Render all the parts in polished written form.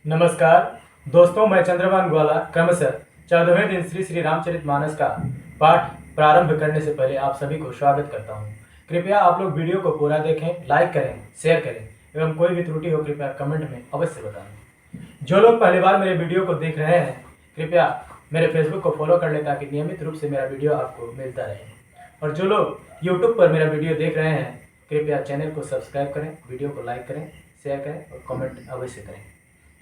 नमस्कार दोस्तों, मैं चंद्रभान ग्वाला क्रमशः 14वें दिन श्री श्री रामचरितमानस का पाठ प्रारंभ करने से पहले आप सभी को स्वागत करता हूं। कृपया आप लोग वीडियो को पूरा देखें, लाइक करें, शेयर करें एवं कोई भी त्रुटि हो कृपया कमेंट में अवश्य बताएं। जो लोग पहली बार मेरे वीडियो को देख रहे हैं कृपया मेरे फेसबुक को फॉलो कर लें ताकि नियमित रूप से मेरा वीडियो आपको मिलता रहे। और जो लोग यूट्यूब पर मेरा वीडियो देख रहे हैं कृपया चैनल को सब्सक्राइब करें, वीडियो को लाइक करें, शेयर करें और कमेंट अवश्य करें।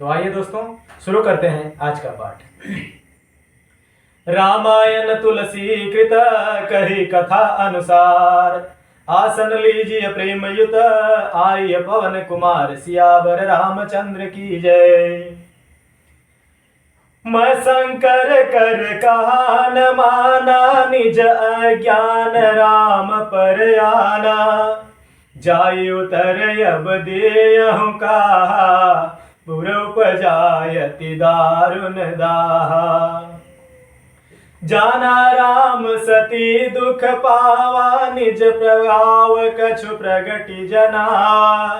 तो आइए दोस्तों, शुरू करते हैं आज का पाठ। रामायण तुलसी कृत कही कथा अनुसार, आसन लीजिए प्रेम युत आइए पवन कुमार, सियावर रामचंद्र की जय। मैं शंकर कर कहा न माना, निज अज्ञान राम पर आना, जाय उतर अब देहु कहा, पुर उपजायति दारुण दाहा। जाना राम सती दुख पावा, निज प्रभाव कछु प्रगति जनावा,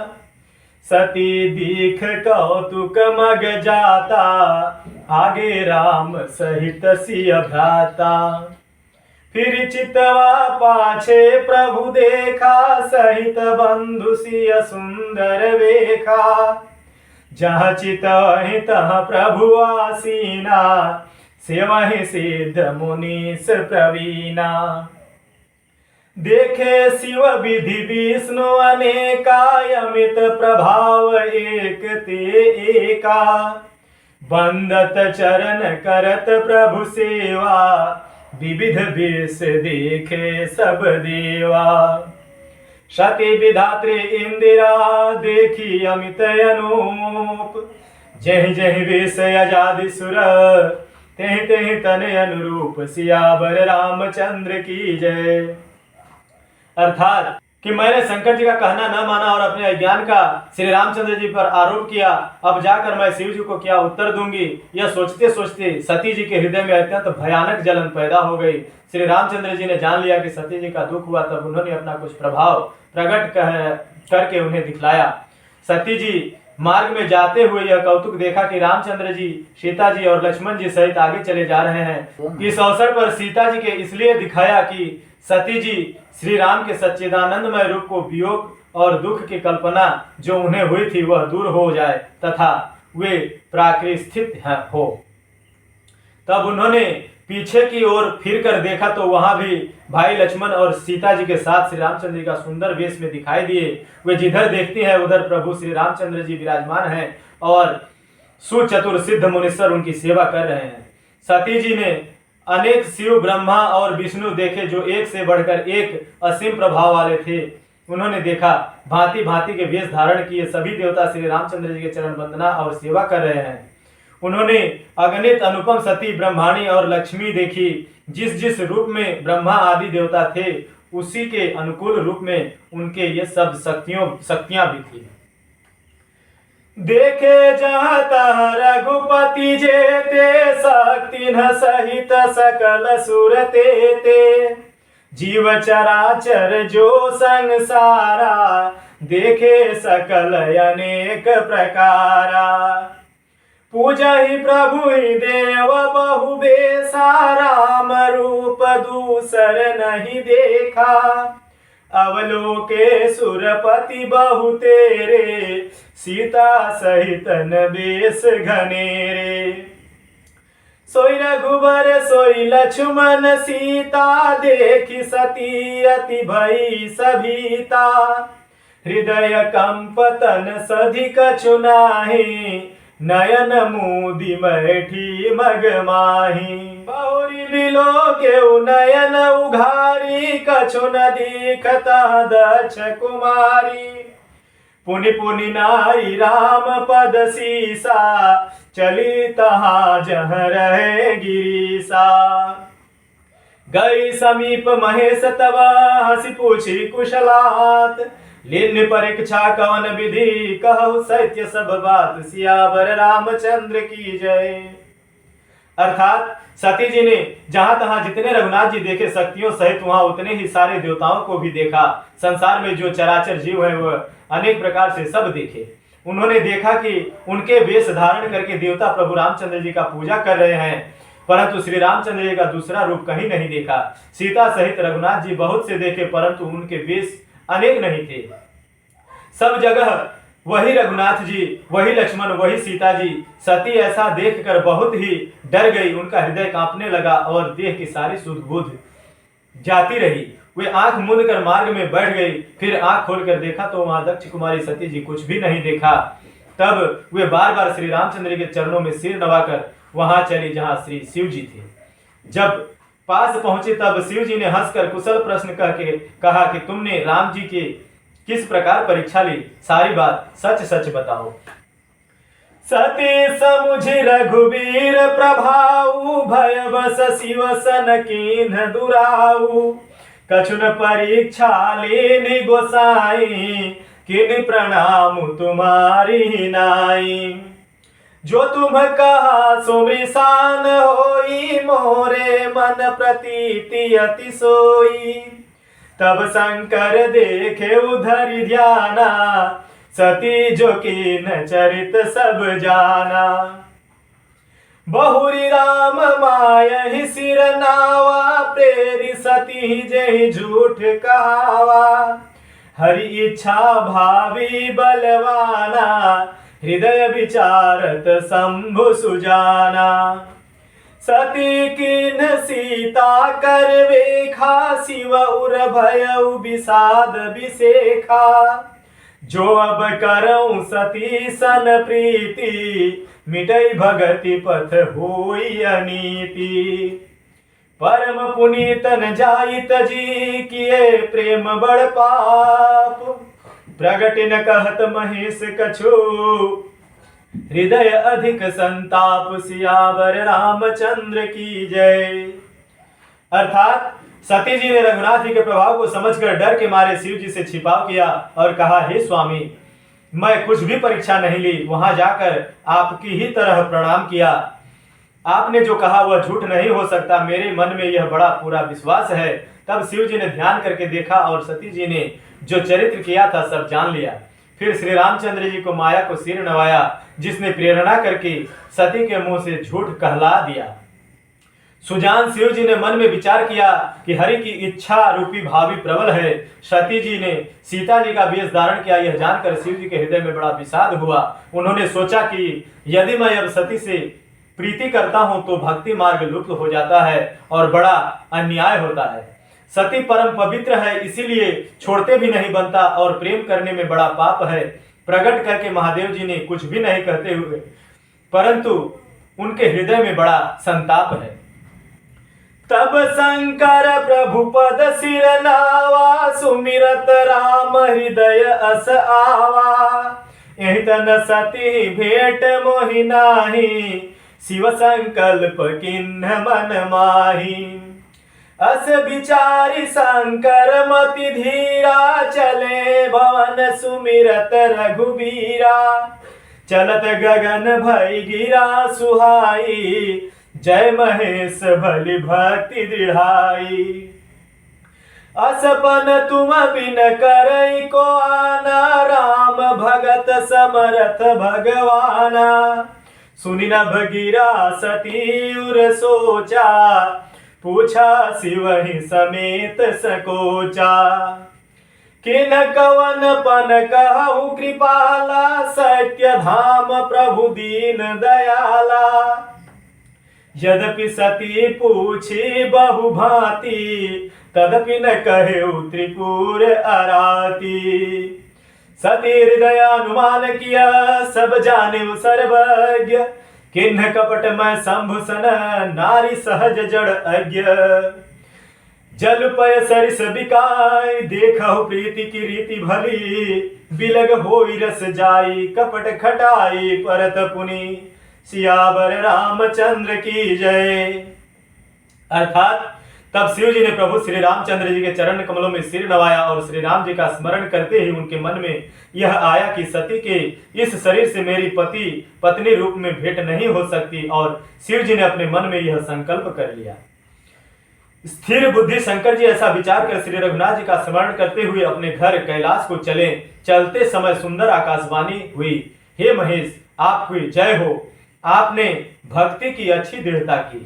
सती दीख कौतुक मग जाता, आगे राम सहित सिय भ्राता। फिर चितवा पाछे प्रभु देखा, सहित बंधु सिय सुंदर वेखा, जहाँ चितहि तहाँ प्रभु आसीना, सेवहि सिद्ध मुनीस प्रवीणा। देखे शिव विधि विष्णु अनेका, अमित प्रभाव एक ते एका, बंदत चरण करत प्रभु सेवा, विविध वेश देखे सब देवा। सती विधात्री इंदिरा देखी अमित अनूप, जहि जहि वेश आजादी सुर, तेहि तेहि तन अनुरूप, सियावर रामचंद्र की जय। अर्थात कि मैंने शंकर जी का कहना न माना और अपने अज्ञान का श्री रामचंद्र जी पर आरोप किया, अब जाकर मैं शिव जी को क्या उत्तर दूंगी। यह सोचते सोचते सती जी के हृदय में अत्यंत भयानक जलन पैदा हो गई। श्री रामचंद्र जी ने जान लिया कि सती जी का दुख हुआ, तब उन्होंने अपना कुछ प्रभाव प्रकट करके उन्हें दिखलाया। सती जी मार्ग में जाते हुए यह कौतुक देखा कि रामचंद्र जी, सीता जी और लक्ष्मण जी सहित आगे चले जा रहे हैं। इस अवसर पर सीता जी के इसलिए दिखाया कि सती जी श्री राम के सच्चिदानंदमय रूप को वियोग और दुख की कल्पना जो उन्हें हुई थी वह दूर हो जाए तथा वे प्राकृतिक हो। तब उन्होंने पीछे की ओर फिर कर देखा तो वहां भी भाई लक्ष्मण और सीता जी के साथ श्री रामचंद्र जी का सुंदर वेश में दिखाई दिए। वे जिधर देखती हैं उधर प्रभु श्री रामचंद्र जी विराजमान हैं और सुचतुर सिद्ध मुनीश्वर उनकी सेवा कर रहे हैं। सती जी ने अनेक शिव, ब्रह्मा और विष्णु देखे जो एक से बढ़कर एक असीम प्रभाव वाले थे। उन्होंने देखा भांति भांति के वेश धारण किए सभी देवता श्री रामचंद्र जी के चरण वंदना और सेवा कर रहे हैं। उन्होंने अगणित अनुपम सती, ब्रह्माणी और लक्ष्मी देखी। जिस जिस रूप में ब्रह्मा आदि देवता थे उसी के अनुकूल रूप में उनके ये सब शक्तियां भी थी। देखे जहाँ तहाँ रघुपति जेते, शक्ति न सहित सकल सुर तेते। जीव चराचर जो संसारा, देखे सकल अनेक प्रकारा। पूजा ही प्रभु ही देव बहु बेसा, राम रूप दूसर नहीं देखा। अवलोके सुरपति बहु तेरे, सीता सहित बेश घनेरे। सोई रघुबर सोई लक्ष्मण सीता, देखी सती अति भई सभीता। हृदय कंप तन सधि कछु नाही, नयन मूदि बैठी मग माही। बहुरी बिलो के नयन उघारी, कछु न दीखता दक्ष कुमारी। पुनि पुनि नाई राम पद सीसा, चली तहाँ जह रहे गिरीसा। गई समीप महेश तब हंसी पूछी कुशलात, लीन परीक्षा कवन विधि, कहु सत्य सब बात, सियावर रामचंद्र की जय। अर्थात सती जी ने जहां तहां जितने रघुनाथ जी देखे शक्तियों सहित वहां उतने ही सारे देवताओं को भी देखा। संसार में जो चराचर जीव है वह अनेक प्रकार से सब देखे। उन्होंने देखा कि उनके वेश धारण करके देवता प्रभु रामचंद्र जी का पूजा कर रहे हैं, परंतु श्री रामचंद्र जी का दूसरा रूप कहीं नहीं देखा। सीता सहित रघुनाथ जी बहुत से देखे, परंतु उनके वेश अनेक नहीं थे। सब जगह वही रघुनाथ जी, वही लक्ष्मण, वही सीता जी। सती ऐसा देखकर बहुत ही डर गई, उनका हृदय कांपने लगा और देह की सारी सुध बुध जाती रही। वे आंख मूंद कर मार्ग में बैठ गई। फिर आंख खोलकर देखा तो वहां दक्ष कुमारी सती जी कुछ भी नहीं देखा। तब वे बार बार श्री रामचंद्र के चरणों में सिर नवाकर वहां चली जहां श्री शिव जी थे। जब पास पहुंचे तब शिव जी ने हंसकर कुशल प्रश्न करके कहा कि तुमने राम जी की किस प्रकार परीक्षा ली, सारी बात सच सच बताओ। सती समुझ रघुबीर प्रभाऊ, भय बस शिव सन कीन्ह दुराऊ। कछुन परीक्षा लेनि गोसाई, किन प्रणाम तुम्हारी नाई। जो तुम कहा सुमृसान होई, मोरे मन प्रतीति अति सोई। तब शंकर देखे उधर ध्याना, सती जो कीन चरित सब जाना। बहुरी राम मायहि सिर नावा, प्रेरि सती जेहि झूठ कहावा। हरि इच्छा भावी बलवाना, हृदय विचारत शंभु सुजाना। सती कीन सीता कर वेखा, शिव उर भयउ विषाद विसेखा। जो अब करऊं सती सन प्रीति, मिटई भगति पथ होई अनीति। परम पुनीतन जाइत जी, किए प्रेम बड़ पाप। प्रगट न कहत महेश कछु, हृदय अधिक संताप। सियावर रामचंद्र की जय। अर्थात सती जी ने रघुनाथ जी के प्रभाव को समझकर डर के मारे शिव जी से छिपाव किया और कहा, हे स्वामी, मैं कुछ भी परीक्षा नहीं ली, वहां जाकर आपकी ही तरह प्रणाम किया। आपने जो कहा वह झूठ नहीं हो सकता, मेरे मन में यह बड़ा पूरा विश्वास है। तब शिव जी ने ध्यान करके देखा और सती जी ने जो चरित्र किया था सब जान लिया। फिर श्री रामचंद्र जी को माया को सिर नवाया, जिसने प्रेरणा करके सती के मुंह से झूठ कहला दिया। सुजान शिव जी ने मन में विचार किया कि हरि की इच्छा रूपी भावी प्रबल है। सती जी ने सीता जी का वेश धारण किया, यह जानकर शिव जी के हृदय में बड़ा विषाद हुआ। उन्होंने सोचा कि यदि मैं अब सती से प्रीति करता हूं तो भक्ति मार्ग लुप्त हो जाता है और बड़ा अन्याय होता है। सती परम पवित्र है, इसीलिए छोड़ते भी नहीं बनता और प्रेम करने में बड़ा पाप है। प्रकट करके महादेव जी ने कुछ भी नहीं कहते हुए, परंतु उनके हृदय में बड़ा संताप है। तब शंकर प्रभु पद सिर नावा, सुमिरत राम हृदय अस आवा। यही तन सती भेंट मोहि नाही, शिव संकल्प किन्ह मन माही। अस विचारी शंकर मति धीरा, चले भवन सुमिरत रघुबीरा। चलत गगन भई गिरा सुहाई, जय महेश भली भक्ति दृढ़ाई। असपन तुम बिन करई को आना, राम भगत समरथ भगवाना। सुनि नभ गिरा सती उर सोचा, पूछा शिव ही समेत सकोचा। किन कवन पन कहु कृपाला, सत्य धाम प्रभु दीन दयाला। यद्यपि सती पूछी बहु भांति, तदपि न कहेउ त्रिपुर अराती। सती हृदय अनुमान किया, सब जाने सर्वज्ञ। किन्ह कपट में शंभु सन, नारी सहज जड़ अज्ञ। जल पय सरिस बिकाई, देखहु प्रीति की रीति भली। बिलग होई रस जाई, कपट खटाई परत पुनि। सियावर रामचंद्र की जय। अर्थात तब शिव जी ने प्रभु श्री रामचंद्र जी के चरण कमलों में सिर नवाया और श्री राम जी का स्मरण करते ही उनके मन में यह आया कि सती के इस शरीर से मेरी पति पत्नी रूप में भेंट नहीं हो सकती, और शिव जी ने अपने मन में यह संकल्प कर लिया। स्थिर बुद्धि शंकर जी ऐसा विचार कर श्री रघुनाथ जी का स्मरण करते हुए अपने घर कैलाश को चले। चलते समय सुंदर आकाशवाणी हुई। हे महेश, आपकी जय हो। आपने भक्ति की अच्छी दृढ़ता की।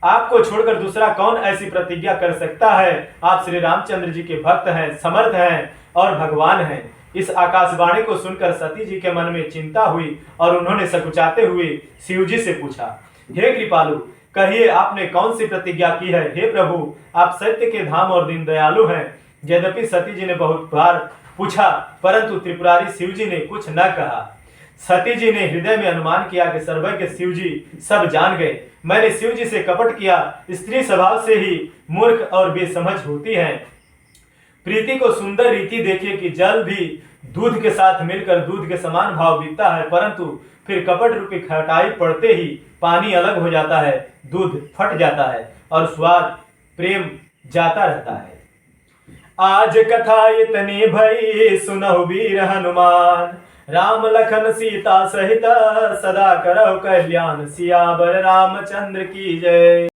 आपको छोड़कर दूसरा कौन ऐसी प्रतिज्ञा कर सकता है? आप श्री रामचंद्र जी के भक्त हैं, समर्थ हैं और भगवान हैं। इस आकाशवाणी को सुनकर सती जी के मन में चिंता हुई और उन्होंने सकुचाते हुए शिव जी से पूछा, हे कृपालु, कहिए आपने कौन सी प्रतिज्ञा की है? हे प्रभु, आप सत्य के धाम और दीन दयालु हैं। यद्यपि सती जी ने बहुत बार पूछा, परंतु त्रिपुरारी शिव जी ने कुछ न कहा। सती जी ने हृदय में अनुमान किया कि सर्वज्ञ शिव जी सब जान गए। मैंने शिव जी से कपट किया। स्त्री स्वभाव से ही मूर्ख और बेसमझ होती है। प्रीति को सुंदर रीति देखिए कि जल भी दूध के साथ मिलकर दूध के समान भाव बिकता है, परंतु फिर कपट रूपी खटाई पड़ते ही पानी अलग हो जाता है, दूध फट जाता है और स्वाद प्रेम जाता रहता है। आज कथा इतनी भई, सुनहु वीर हनुमान, राम लखन सीता सहित सदा करहु कल्याण। सियावर रामचंद्र की जय।